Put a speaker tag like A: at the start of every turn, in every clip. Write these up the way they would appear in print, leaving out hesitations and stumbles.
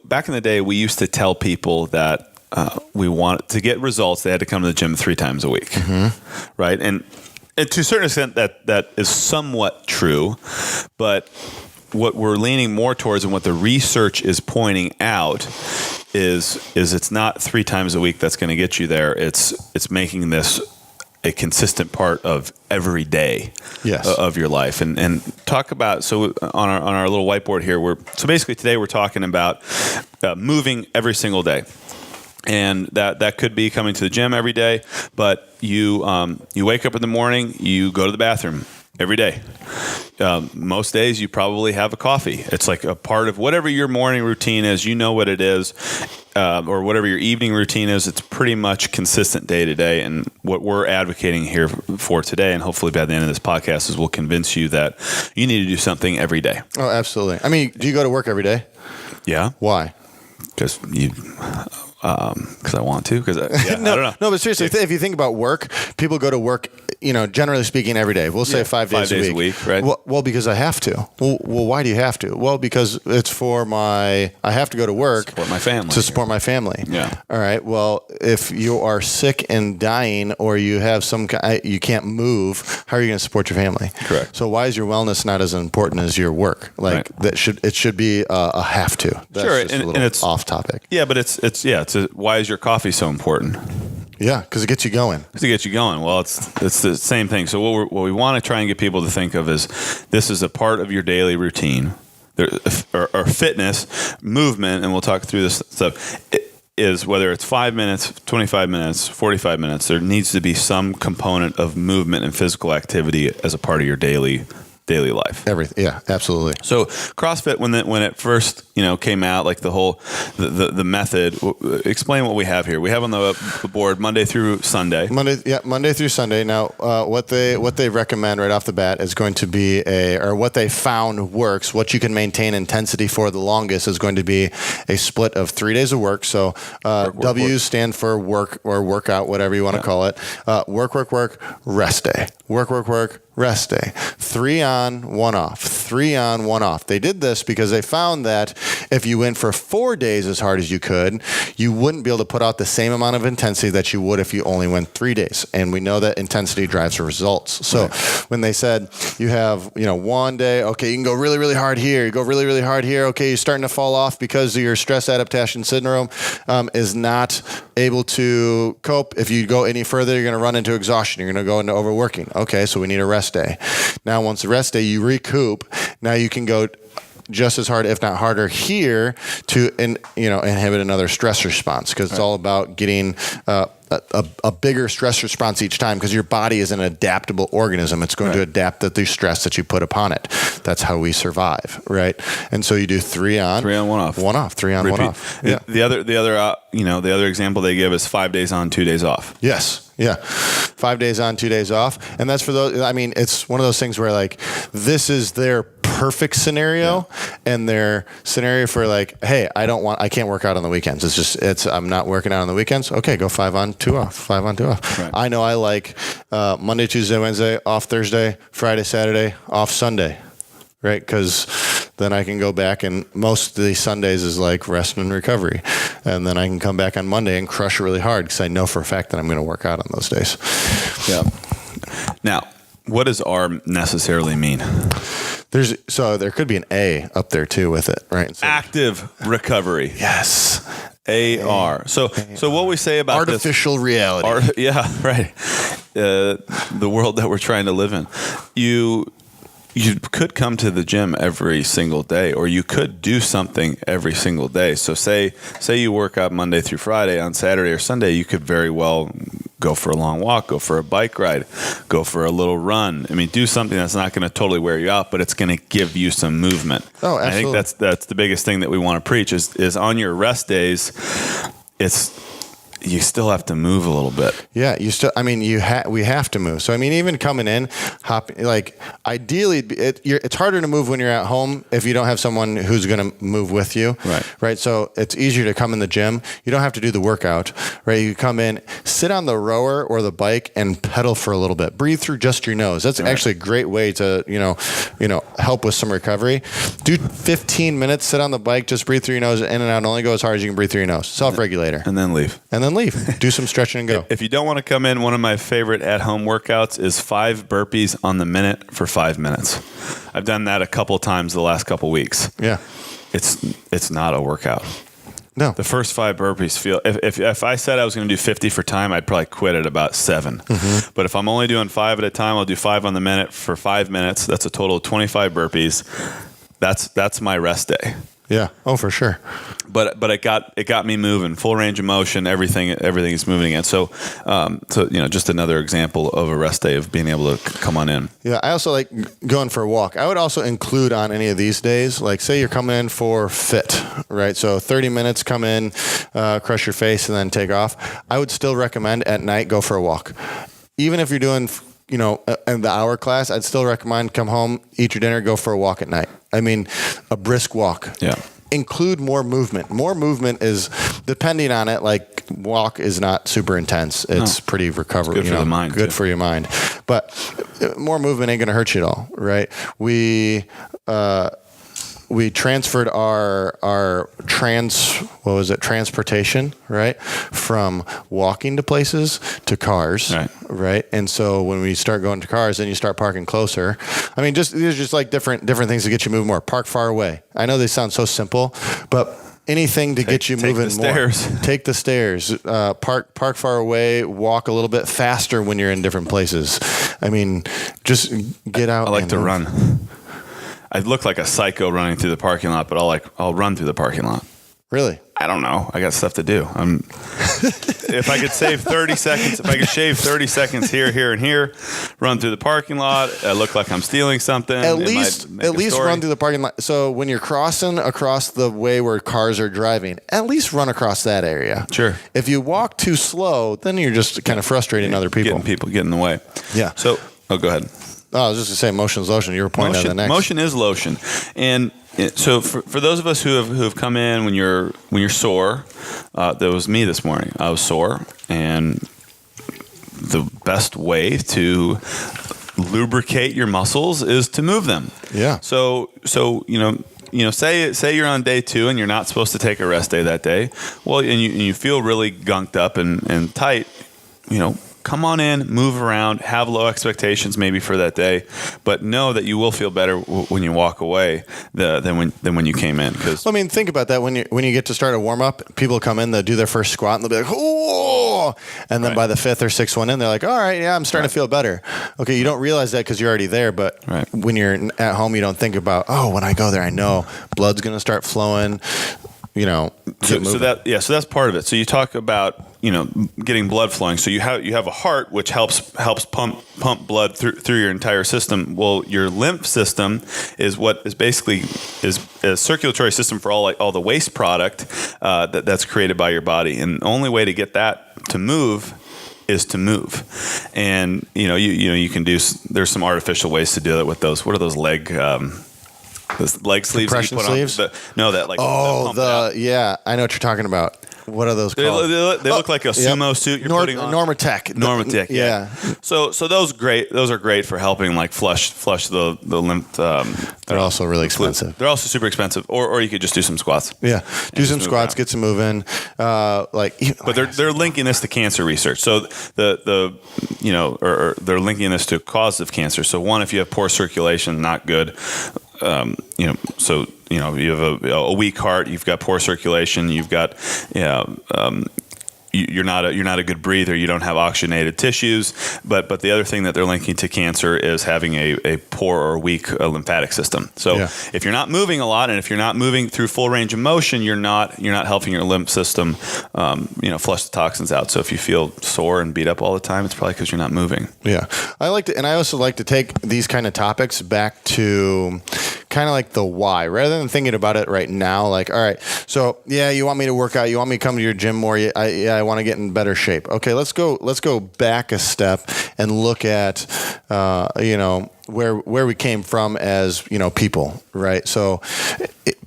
A: back in the day, we used to tell people that we want to get results. They had to come to the gym 3 times a week, right? And to a certain extent, that is somewhat true, but what we're leaning more towards and what the research is pointing out is it's not 3 times a week that's going to get you there. It's making this a consistent part of every day of your life. And talk about, so on our little whiteboard here, so basically today we're talking about moving every single day. And that could be coming to the gym every day, but you wake up in the morning, you go to the bathroom every day. Most days you probably have a coffee. It's like a part of whatever your morning routine is. You know what it is, or whatever your evening routine is. It's pretty much consistent day to day. And what we're advocating here for today, and hopefully by the end of this podcast, is we'll convince you that you need to do something every day.
B: Oh, absolutely. I mean, do you go to work every day?
A: Yeah.
B: Why?
A: Because I want to. I don't know.
B: No, but seriously, if you think about work, people go to work, generally speaking, every day. We'll say 5 days a week.
A: Right?
B: Well, because I have to. Well, why do you have to? Well, because it's I have to go to work.
A: Support my family.
B: To support my family.
A: Yeah.
B: All right. Well, if you are sick and dying, or you have you can't move, how are you going to support your family?
A: Correct.
B: So why is your wellness not as important as your work? Like it should be a have to. That's
A: sure.
B: Just a little
A: it's
B: off topic.
A: Yeah, but why is your coffee so important?
B: Yeah, because it gets you going.
A: Well, it's the same thing. So what we want to try and get people to think of is this is a part of your daily routine, or fitness, movement, and we'll talk through this stuff. Is whether it's 5 minutes, 25 minutes, 45 minutes, there needs to be some component of movement and physical activity as a part of your daily life.
B: Everything. Yeah, absolutely.
A: So CrossFit, when it first came out, like the whole the method. Explain what we have here. We have on the board Monday through Sunday.
B: Monday through Sunday. Now, what they recommend right off the bat is going to be or what they found works. What you can maintain intensity for the longest is going to be a split of 3 days of work. So W's stand for work or workout, whatever you want to call it. Work, rest day. Work, rest day. 3 on, 1 off. 3 on, 1 off. They did this because they found that if you went for 4 days as hard as you could, you wouldn't be able to put out the same amount of intensity that you would if you only went 3 days. And we know that intensity drives results. So when they said you have, 1 day, okay, you can go really, really hard here. You go really, really hard here. Okay, you're starting to fall off because your stress adaptation syndrome is not able to cope. If you go any further, you're going to run into exhaustion. You're going to go into overworking. Okay, so we need a rest day. Now, once the rest day, you recoup. Now you can go just as hard, if not harder, here to inhibit another stress response, because it's all about getting a bigger stress response each time, because your body is an adaptable organism. It's going to adapt to the stress that you put upon it. That's how we survive, right? And so you do 3 on,
A: 3 on, 1 off,
B: 1 off, 3 on,
A: repeat.
B: 1 off. Yeah.
A: The other example they give is 5 days on, 2 days off.
B: Yes. Yeah. 5 days on, 2 days off. And that's for those, it's one of those things where this is their perfect scenario, and their scenario for hey, I can't work out on the weekends. I'm not working out on the weekends. Okay, go 5 on, 2 off, 5 on, 2 off. Right. I know I like Monday, Tuesday, Wednesday, off Thursday, Friday, Saturday, off Sunday, right? Because then I can go back, and most of the Sundays is rest and recovery. And then I can come back on Monday and crush really hard because I know for a fact that I'm going to work out on those days.
A: Yeah. Now, what does R necessarily mean?
B: There could be an A up there too with it, right? So,
A: active recovery.
B: Yes.
A: AR. So what we say about
B: artificial reality.
A: Right. The world that we're trying to live in. You could come to the gym every single day, or you could do something every single day. So say you work out Monday through Friday. On Saturday or Sunday, you could very well go for a long walk, go for a bike ride, go for a little run. Do something that's not going to totally wear you out, but it's going to give you some movement.
B: Oh, absolutely.
A: I think that's the biggest thing that we want to preach is on your rest days. you still have to move a little bit.
B: Yeah, we have to move. So, I mean, even coming in, ideally, it's harder to move when you're at home if you don't have someone who's going to move with you. Right. So it's easier to come in the gym. You don't have to do the workout, right? You come in, sit on the rower or the bike and pedal for a little bit. Breathe through just your nose. That's actually a great way to, help with some recovery. Do 15 minutes, sit on the bike, just breathe through your nose, in and out. Only go as hard as you can breathe through your nose. Self-regulator.
A: And then leave.
B: Do some stretching and go.
A: If you don't want to come in, one of my favorite at-home workouts is 5 burpees on the minute for 5 minutes. I've done that a couple times the last couple weeks.
B: Yeah.
A: It's not a workout.
B: No.
A: The first 5 burpees feel, if I said I was going to do 50 for time, I'd probably quit at about 7. Mm-hmm. But if I'm only doing 5 at a time, I'll do 5 on the minute for 5 minutes. That's a total of 25 burpees. That's my rest day.
B: Yeah. Oh, for sure.
A: But it got me moving, full range of motion. Everything is moving again. So just another example of a rest day of being able to come on in.
B: Yeah, I also like going for a walk. I would also include on any of these days, like say you're coming in for fit, right? So 30 minutes, come in, crush your face, and then take off. I would still recommend at night go for a walk, even if you're doing in the hour class. I'd still recommend come home, eat your dinner, go for a walk at night. I mean, a brisk walk.
A: Yeah.
B: Include more movement. More movement is, depending on it, like walk is not super intense. It's pretty recovery.
A: Good for the mind.
B: Good for your mind. But more movement ain't going to hurt you at all, right? We transferred our transportation, right, from walking to places to cars, right? And so when we start going to cars, then you start parking closer. I mean, there's just like different things to get you moving more. Park far away. I know they sound so simple, but anything to get you moving more. Take the stairs. Park far away. Walk a little bit faster when you're in different places. I mean, just get out.
A: I like to run. I look like a psycho running through the parking lot, but I'll run through the parking lot.
B: Really?
A: I don't know. I got stuff to do. If I could save 30 seconds, if I could shave 30 seconds here, and here, run through the parking lot, I look like I'm stealing something.
B: At least run through the parking lot. So when you're crossing across the way where cars are driving, at least run across that area.
A: Sure.
B: If you walk too slow, then you're just kind of frustrating other people.
A: Getting people get in the way.
B: Yeah.
A: So, go ahead.
B: Oh, I was just going to say motion's lotion. You were pointing at the next.
A: Motion is lotion. And so for those of us who have come in when you're sore, that was me this morning. I was sore, and the best way to lubricate your muscles is to move them.
B: Yeah.
A: So say you're on day 2 and you're not supposed to take a rest day that day. Well, and you feel really gunked up and tight, come on in, move around, have low expectations maybe for that day, but know that you will feel better when you walk away than when you came in. Because
B: think about that when you get to start a warm up, people come in, they'll do their first squat, and they'll be like, oh, and then by the 5th or 6th one in, they're like, all right, yeah, I'm starting to feel better. Okay, you don't realize that because you're already there, but when you're at home, you don't think about, when I go there, I know blood's going to start flowing. So that's part of it. So you talk about getting blood flowing. So you have a heart which helps pump blood through your entire system. Well, your lymph system is what is basically is a circulatory system for all the waste product that's created by your body. And the only way to get that to move is to move. And you can do. There's some artificial ways to do it with those. What are those leg sleeves? Compression sleeves?
A: I know what you're
B: talking about. What are those called?
A: They look like a sumo suit you're putting on.
B: Normatec,
A: yeah. So those are great for helping flush the lymph.
B: They're also really expensive.
A: They're also super expensive. Or you could just do some squats.
B: Yeah, do some squats, get some moving.
A: But they're linking this to cancer research. So or they're linking this to causes of cancer. So one, if you have poor circulation, not good. You have a weak heart, you've got poor circulation, you've got, you're not a good breather, you don't have oxygenated tissues. But the other thing that they're linking to cancer is having a poor or weak lymphatic system. So if you're not moving a lot, and if you're not moving through full range of motion, you're not helping your lymph system, flush the toxins out. So if you feel sore and beat up all the time, it's probably because you're not moving.
B: Yeah, I also like to take these kind of topics back to kind of like the why, rather than thinking about it right now. Like, all right, so yeah, you want me to work out, you want me to come to your gym more. I want to get in better shape. Okay, let's go back a step and look at, where we came from as, people, right? So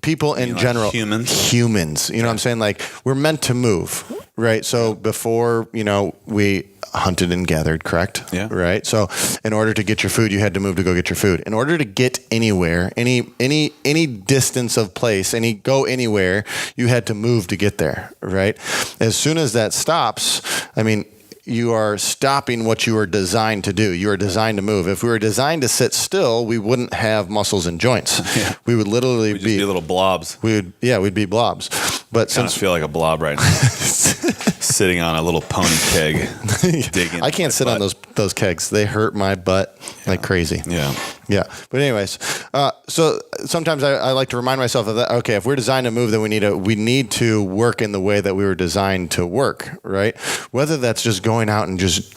B: people in general, humans, you know what I'm saying? Like, we're meant to move, right? So before, we hunted and gathered, correct?
A: Yeah.
B: Right. So in order to get your food, you had to move to go get your food. In order to get anywhere, any distance of place, go anywhere, you had to move to get there, right? As soon as that stops, you are stopping what you were designed to do. You are designed to move. If we were designed to sit still, we wouldn't have muscles and joints.
A: Yeah.
B: We would literally
A: We'd just be little blobs.
B: We'd be blobs. But
A: Since I feel like a blob right now. Sitting on a little pony keg, digging.
B: I can't sit on those kegs. They hurt my butt like crazy.
A: Yeah.
B: Yeah. But anyways, so sometimes I like to remind myself of that. Okay, if we're designed to move, then we need to work in the way that we were designed to work, right? Whether that's just going out and just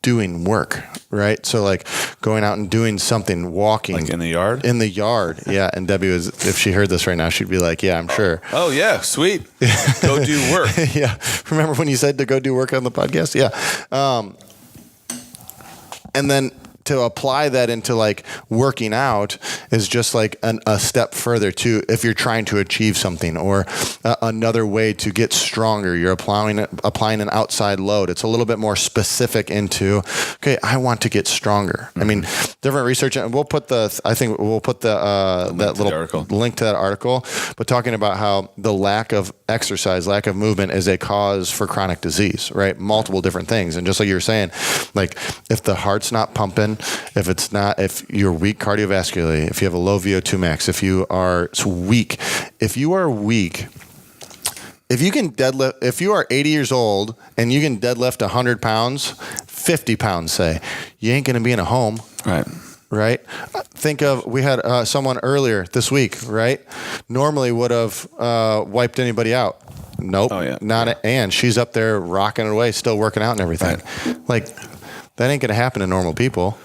B: doing work, right? So like going out and doing something, walking.
A: Like in the yard?
B: In the yard, yeah. And Debbie if she heard this right now, she'd be like, yeah, I'm sure.
A: Oh, yeah, sweet. Go do work.
B: Yeah. Remember when you said to go do work on the podcast? Yeah. And then to apply that into like working out is just like a step further too. If you're trying to achieve something or another way to get stronger, you're applying an outside load. It's a little bit more specific into, okay, I want to get stronger. Mm-hmm. Different research, and we'll put the link to that article, but talking about how the lack of exercise, lack of movement is a cause for chronic disease, right? Multiple different things. And just like you were saying, like if the heart's not pumping, if you're weak cardiovascularly, if you have a low VO2 max, if you are weak, if you are 80 years old and you can deadlift 100 pounds, 50 pounds, say, you ain't going to be in a home. Right? We had someone earlier this week, right? Normally would have wiped anybody out. Nope.
A: Oh, yeah.
B: And she's up there rocking it away, still working out and everything. Right. Like, that ain't going to happen to normal people.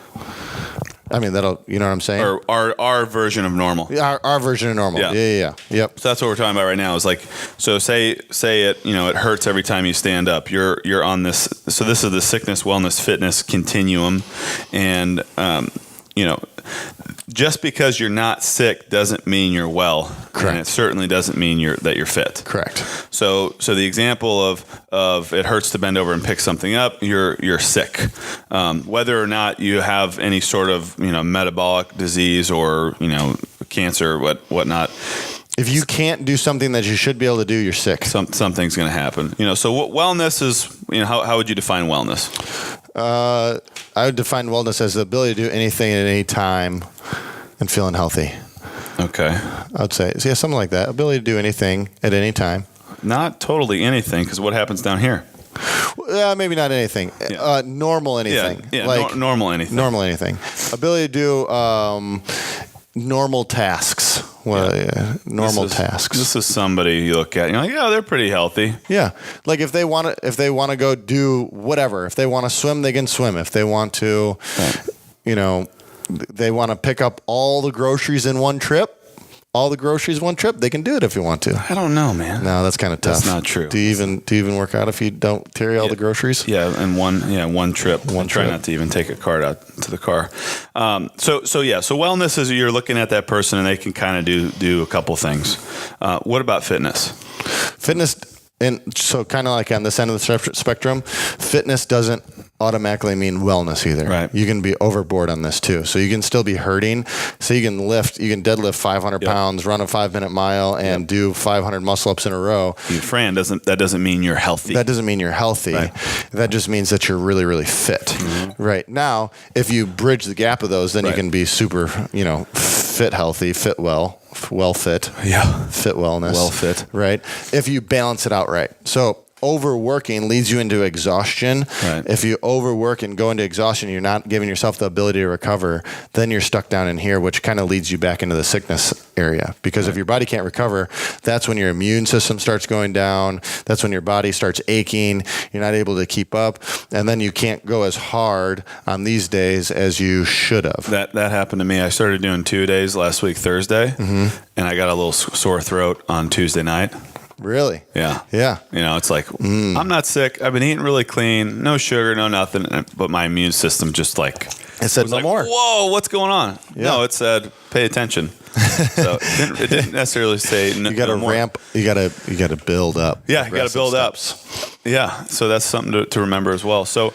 B: That'll, you know what I'm saying?
A: Or our version of normal.
B: Our version of normal. Yeah. Yep.
A: So that's what we're talking about right now. Is like, so say it, it hurts every time you stand up. You're on this. So this is the sickness, wellness, fitness continuum, and just because you're not sick doesn't mean you're well.
B: Correct.
A: And it certainly doesn't mean that you're fit.
B: Correct.
A: So the example of it hurts to bend over and pick something up, you're sick. Whether or not you have any sort of metabolic disease or cancer, whatnot.
B: If you can't do something that you should be able to do, you're sick.
A: Something's going to happen. So what wellness is, how would you define wellness?
B: I would define wellness as the ability to do anything at any time and feeling healthy.
A: Okay.
B: I would say, something like that. Ability to do anything at any time.
A: Not totally anything, because what happens down here?
B: Maybe not anything.
A: Yeah.
B: Normal anything.
A: Yeah,
B: like
A: normal anything.
B: Normal anything. Ability to do normal tasks. Normal tasks.
A: This is somebody you look at, you're like, yeah, they're pretty healthy.
B: Yeah. Like if they want to go do whatever, if they want to swim, they can swim. If they want to, they want to pick up all the groceries in one trip, they can do it if you want to.
A: I don't know, man.
B: No, that's kind of tough.
A: That's not true.
B: Do you even work out if you don't carry all the groceries?
A: Yeah, and one trip. Try not to even take a cart out to the car. So wellness is you're looking at that person and they can kind of do a couple things. What about fitness?
B: And so kind of like on this end of the spectrum, fitness doesn't automatically mean wellness either.
A: Right.
B: You can be overboard on this too. So you can still be hurting. So you can deadlift 500 pounds, run a 5-minute mile, and do 500 muscle ups in a row.
A: Fran, that doesn't mean you're healthy.
B: That doesn't mean you're healthy. Right. That just means that you're really, really fit. Mm-hmm. Right. Now, if you bridge the gap of those, then you can be super, fit, healthy, fit well fit.
A: Yeah.
B: Fit wellness.
A: Well fit.
B: Right. If you balance it out right. So overworking leads you into exhaustion.
A: Right.
B: If you overwork and go into exhaustion, you're not giving yourself the ability to recover. Then you're stuck down in here, which kind of leads you back into the sickness area. Because if your body can't recover, that's when your immune system starts going down. That's when your body starts aching. You're not able to keep up, and then you can't go as hard on these days as you should have.
A: That happened to me. I started doing 2 days last week, Thursday, and I got a little sore throat on Tuesday night.
B: Really?
A: Yeah.
B: Yeah.
A: You know, it's like, I'm not sick. I've been eating really clean. No sugar, no nothing. But my immune system just like...
B: It said
A: was
B: no
A: like,
B: more.
A: Whoa, what's going on?
B: Yeah.
A: No, it said, pay attention. So it didn't necessarily say
B: You got to
A: no more.
B: ramp. You got to build up.
A: Yeah, you got to build up. Yeah, so that's something to remember as well. So,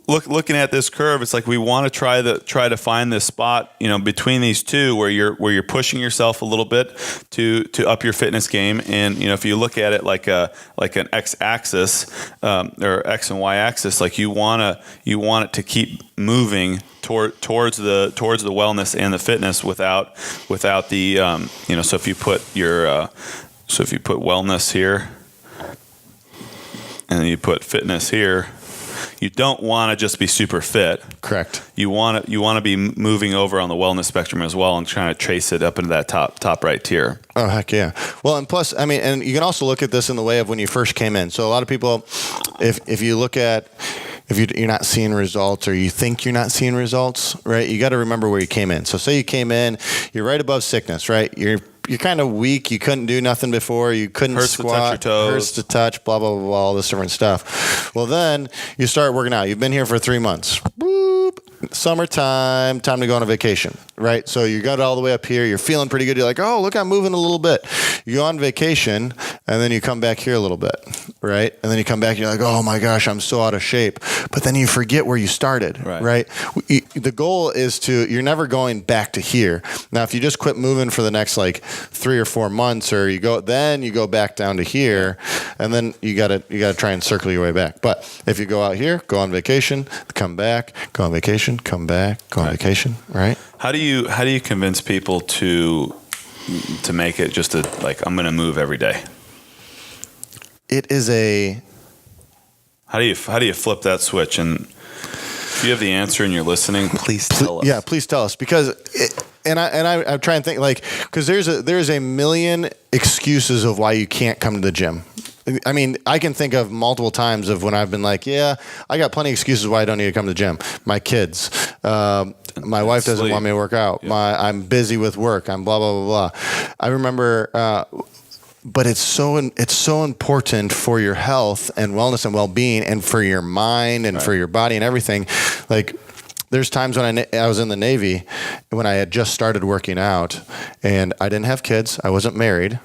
A: looking at this curve, it's like we want to try to find this spot, between these two where you're pushing yourself a little bit to up your fitness game. And if you look at it like an x-axis or x and y-axis, like you want it to keep moving towards the wellness and the fitness without the So if you put wellness here and then you put fitness here. You don't want to just be super fit.
B: Correct.
A: You want to be moving over on the wellness spectrum as well and trying to trace it up into that top right tier.
B: Oh, heck yeah. Well, and plus, I mean, and you can also look at this in the way of when you first came in. So a lot of people, if you look at, if you're not seeing results or you think you're not seeing results, right, you got to remember where you came in. So say you came in, you're right above sickness, right? You're kind of weak. You couldn't do nothing before. You couldn't squat.
A: To touch your toes.
B: Hurts to touch, blah, blah, blah, blah, all this different stuff. Well, then you start working out. You've been here for 3 months. Boop. Summertime, time to go on a vacation, right? So you got it all the way up here. You're feeling pretty good. You're like, oh, look, I'm moving a little bit. You go on vacation, and then you come back here a little bit, right? And then you come back, you're like, oh my gosh, I'm so out of shape. But then you forget where you started, right? The goal is you're never going back to here. Now, if you just quit moving for the next 3 or 4 months, or you go back down to here, and then you gotta try and circle your way back. But if you go out here, go on vacation, come back, go on vacation, come back, go on vacation, right?
A: How do you convince people to make it just I'm going to move every day?
B: It is a...
A: How do you flip that switch? And if you have the answer and you're listening, please tell us.
B: Yeah, please tell us, because I'm trying to think because there's a million excuses of why you can't come to the gym. I mean, I can think of multiple times of when I've been like, yeah, I got plenty of excuses why I don't need to come to the gym. My kids, my wife doesn't want me to work out.
A: Yeah.
B: I'm busy with work. I'm blah, blah, blah, blah. I remember, but it's so important for your health and wellness and well-being and for your mind and for your body and everything. There's times when I was in the Navy when I had just started working out, and I didn't have kids. I wasn't married,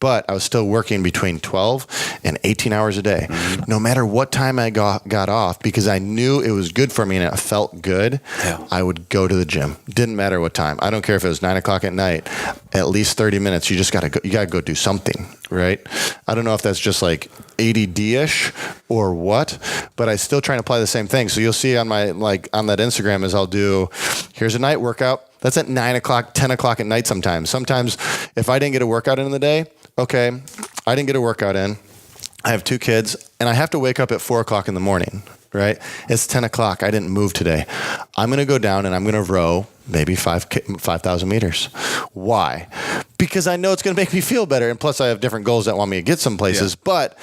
B: but I was still working between 12 and 18 hours a day. No matter what time I got off, because I knew it was good for me and it felt good, I would go to the gym. Didn't matter what time. I don't care if it was 9 o'clock at night. At least 30 minutes. You just gotta go do something, right? I don't know if that's just ADD-ish or what, but I still try to apply the same thing. So you'll see on my on that Instagram is I'll do, here's a night workout. That's at 9 o'clock, 10 o'clock at night sometimes. Sometimes if I didn't get a workout in the day, okay, I didn't get a workout in. I have 2 kids, and I have to wake up at 4 o'clock in the morning, right? It's 10 o'clock. I didn't move today. I'm going to go down and I'm going to row maybe 5,000 meters. Why? Because I know it's going to make me feel better. And plus I have different goals that want me to get some places. Yeah. But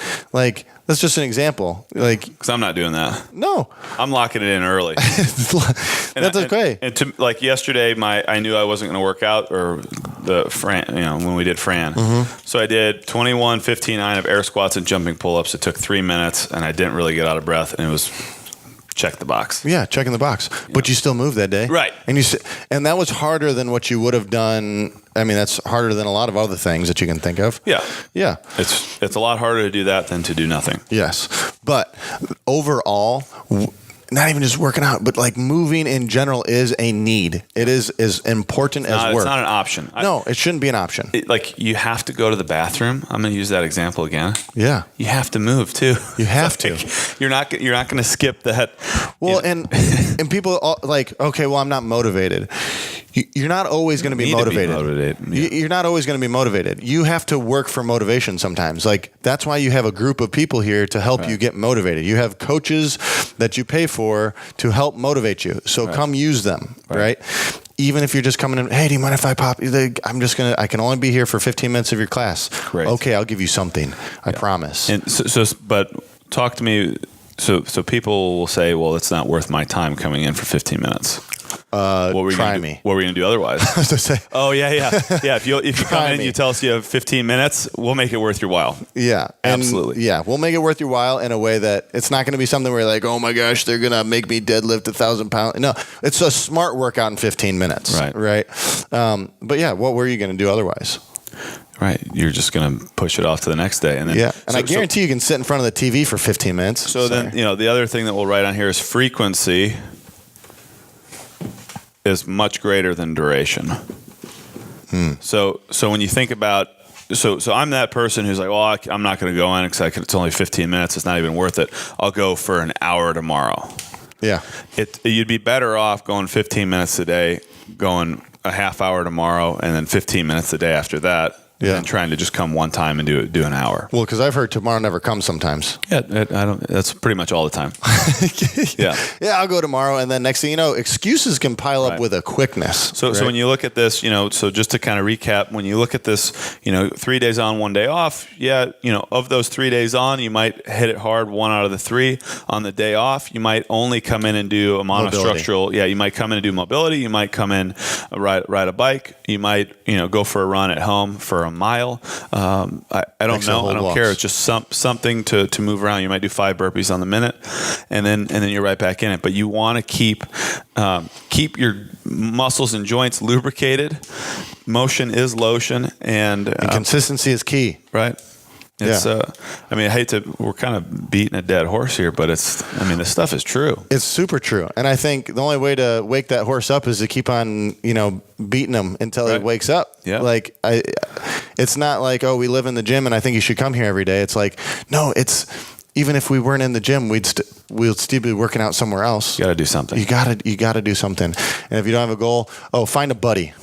B: that's just an example.
A: Because I'm not doing that.
B: No.
A: I'm locking it in early.
B: That's okay.
A: And to yesterday, I knew I wasn't going to work out, or the Fran, when we did Fran. So I did 21:59 of air squats and jumping pull-ups. It took 3 minutes, and I didn't really get out of breath, and it was check the box.
B: Yeah, checking the box. But you still moved that day.
A: Right.
B: And that was harder than what you would have done. I mean, that's harder than a lot of other things that you can think of.
A: Yeah.
B: Yeah.
A: It's a lot harder to do that than to do nothing.
B: Yes. But overall, not even just working out, but moving in general is a need. It is as important as work.
A: It's not an option.
B: No, it shouldn't be an option.
A: You have to go to the bathroom. I'm going to use that example again.
B: Yeah.
A: You have to move too.
B: You have to.
A: You're not going to skip that.
B: Well, and people okay, well, I'm not motivated. You're not always going to be motivated.
A: Yeah.
B: You're not always going to be motivated. You have to work for motivation sometimes. Like, that's why you have a group of people here to help you get motivated. You have coaches that you pay for to help motivate you. So come use them, right? Even if you're just coming in, hey, do you mind if I pop? I can only be here for 15 minutes of your class.
A: Great.
B: Okay, I'll give you something. I promise.
A: And but talk to me. So people will say, well, it's not worth my time coming in for 15 minutes.
B: Try
A: me. What were we going to do otherwise? Oh, yeah. If you come in and you tell us you have 15 minutes, we'll make it worth your while.
B: Yeah.
A: Absolutely.
B: Yeah, we'll make it worth your while in a way that it's not going to be something where you're like, oh my gosh, they're going to make me deadlift 1,000 pounds. No, it's a smart workout in 15 minutes. Right. But yeah, what were you going to do otherwise?
A: Right. You're just going to push it off to the next day. And then,
B: I guarantee you can sit in front of the TV for 15 minutes.
A: So then, the other thing that we'll write on here is frequency is much greater than duration. So when you think about, so I'm that person who's like, well, I'm not going to go in because it's only 15 minutes. It's not even worth it. I'll go for an hour tomorrow.
B: Yeah.
A: You'd be better off going 15 minutes a day, going a half hour tomorrow, and then 15 minutes a day after that.
B: Yeah.
A: And trying to just come one time and do an hour.
B: Well, because I've heard tomorrow never comes sometimes.
A: Yeah, I don't. That's pretty much all the time.
B: Yeah, I'll go tomorrow, and then next thing you know, excuses can pile up with a quickness.
A: So when you look at this, so just to kind of recap, when you look at this, 3 days on, 1 day off. Yeah, of those 3 days on, you might hit it hard 1 out of the 3. On the day off, you might only come in and do a monostructural. Yeah, you might come in and do mobility. You might come in ride a bike. You might go for a run at home for a mile. I don't know. I don't care. It's just something to move around. You might do 5 burpees on the minute, and then you're right back in it. But you want to keep your muscles and joints lubricated. Motion is lotion, and
B: consistency is key.
A: Right. It's, I hate we're kind of beating a dead horse here, but this stuff is true.
B: It's super true. And I think the only way to wake that horse up is to keep on, beating him until he wakes up.
A: Yeah.
B: Like, it's not like, oh, we live in the gym and I think you should come here every day. It's like, no, even if we weren't in the gym, we'd still be working out somewhere else.
A: You got to do something.
B: You got to do something. And if you don't have a goal, find a buddy.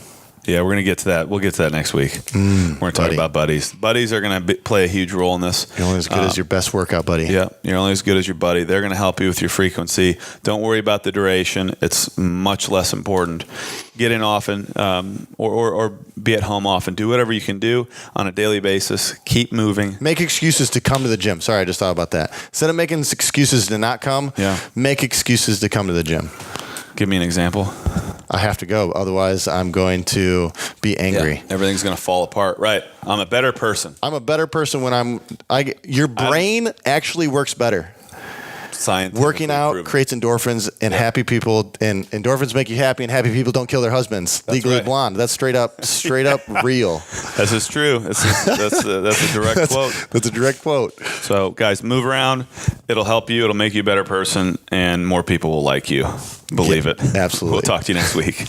A: Yeah, we're going to get to that. We'll get to that next week. We're going to talk about buddies. Buddies are going to play a huge role in this.
B: You're only as good as your best workout buddy.
A: Yeah, you're only as good as your buddy. They're going to help you with your frequency. Don't worry about the duration. It's much less important. Get in often or be at home often. Do whatever you can do on a daily basis. Keep moving.
B: Make excuses to come to the gym. Sorry, I just thought about that. Instead of making excuses to not come, make excuses to come to the gym.
A: Give me an example.
B: I have to go. Otherwise, I'm going to be angry.
A: Yeah, everything's going to fall apart. Right. I'm a better person.
B: I'm a better person when your brain actually works better. Working out proven. Creates endorphins, and happy people, and endorphins make you happy, and happy people don't kill their husbands. That's Legally Blonde. That's straight up real.
A: This is true. That's a direct quote.
B: That's a direct quote.
A: So, guys, move around. It'll help you. It'll make you a better person, and more people will like you. Believe it.
B: Absolutely.
A: We'll talk to you next week.